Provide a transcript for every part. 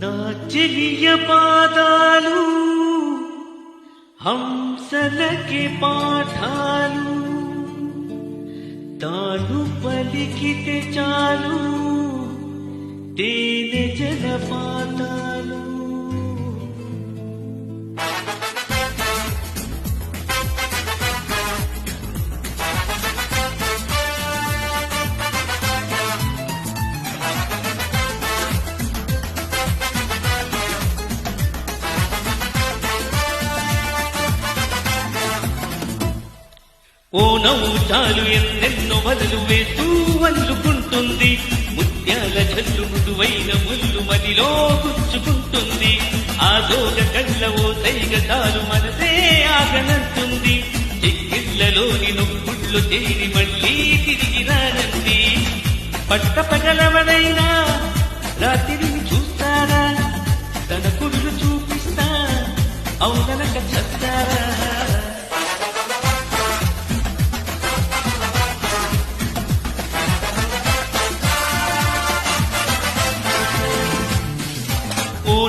నా చెలియ పాదాలు హంసలకి పాఠాలు తాను పలికితే చాలు తేనె జలపాతాలు ఓ నవ్వు చాలు ఎన్నెన్నో వలలు వేస్తూ అల్లుకుంటుంది ముత్యాల జల్లు మృదువైన ముల్లు మదిలో గుచ్చుకుంటుంది ఆ దోగ కళ్ళ ఓ సైగ చాలు మనసే ఆగనంటుంది చెక్కిళ్లలోని నొప్పుళ్ళు చేరి మళ్ళీ తిరిగి రానంది పట్టపగలవనైనా రాత్రిని చూస్తారా తన కుడులు చూపిస్తా అవుననక చస్తారా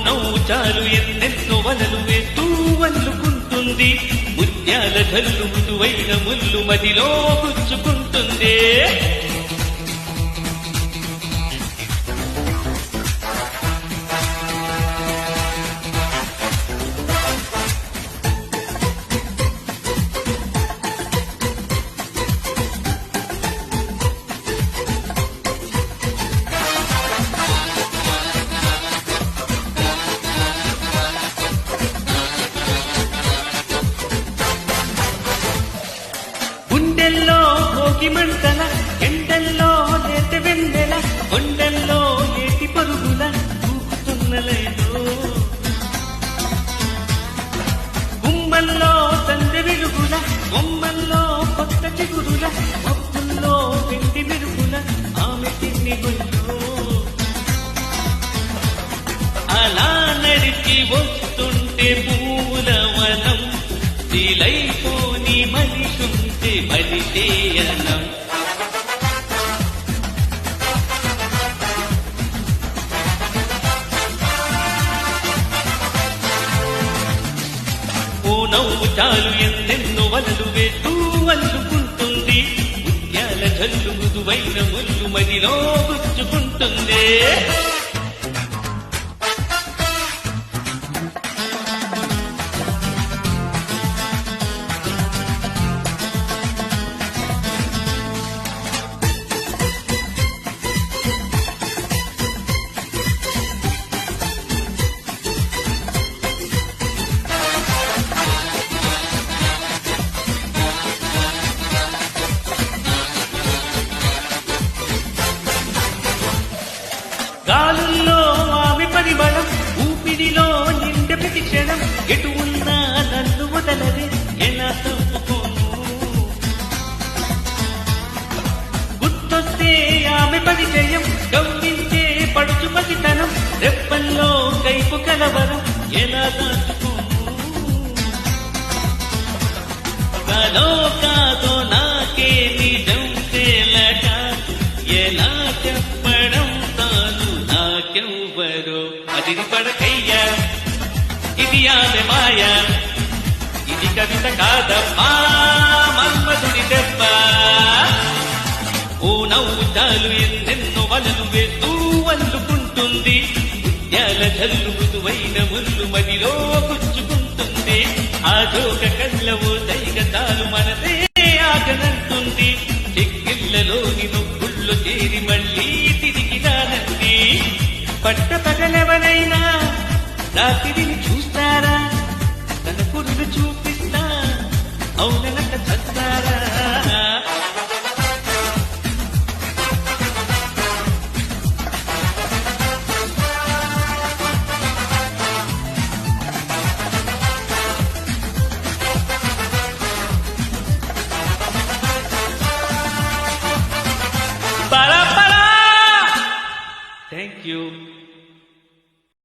నవ్వు చాలు ఎన్నెన్నో వలలు వేస్తూ అల్లుకుంటుంది ముత్యాల జల్లు మృదువైన ముల్లు మదిలో గుచ్చుకుంటుంది గుండెల్లో భోగి మంటల ఎండల్లో లేత వెన్నెల కొండల్లో ఏటి పరుగుల దూకుతున్నలేదో గుమ్మల్లో సందె వెలుగుల బొమ్మల్లో కొత్త చిగురుల మబ్బుల్లో వెండి మెరుగుల ఆమె తిన్ని గొల్లో అలా నడిచి వస్తుంటే పూలవనం శీలైపోని మనిషుంటే మరిచేయనం ఓ నవ్వు చాలు ఎన్నెన్నో వలలు వేస్తూ అల్లుకుంటుంది ముత్యాల జల్లు మృదువైన ముల్లు మదిలో గుచ్చుకుంటుంది గాలుల్లో ఆమె పరిమళం ఊపిరిలో నిండె ప్రతి క్షణం ఎటు ఉన్నా నన్ను వదలదే ఎలా తప్పుకోను గుర్తొస్తే ఆమె పరిచయం గౌరించే పడుచు పసితనం రెప్పల్లో కైపు కలవరం ఎలా దాచుకోను కాదో కాదో నాకే నిజం తేలట ఎలా చెప్పడం నాకెవ్వరో అదిరి పడకయ్యా ఇది ఆమె మాయ ఇది కవిత కాదమ్మా మన్మధుడి దెబ్బ ఓ నవ్వు చాలు ఎన్నెన్నో వలలు వేస్తూ అల్లుకుంటుంది ముత్యాల జల్లు మృదువైన ముల్లు మదిలో గుచ్చుకుంటుంది ఆ జోక కళ్ళ ఓ సైగ చాలు మనసే ఆగనంటుంది చెక్కిళ్లలోని నొప్పుళ్ళు చేరి మళ్ళీ తిరిగి రానంది పట్టపగలవనైనా రాత్రిని చూస్తారా తన కురులు చూపిస్తా అవున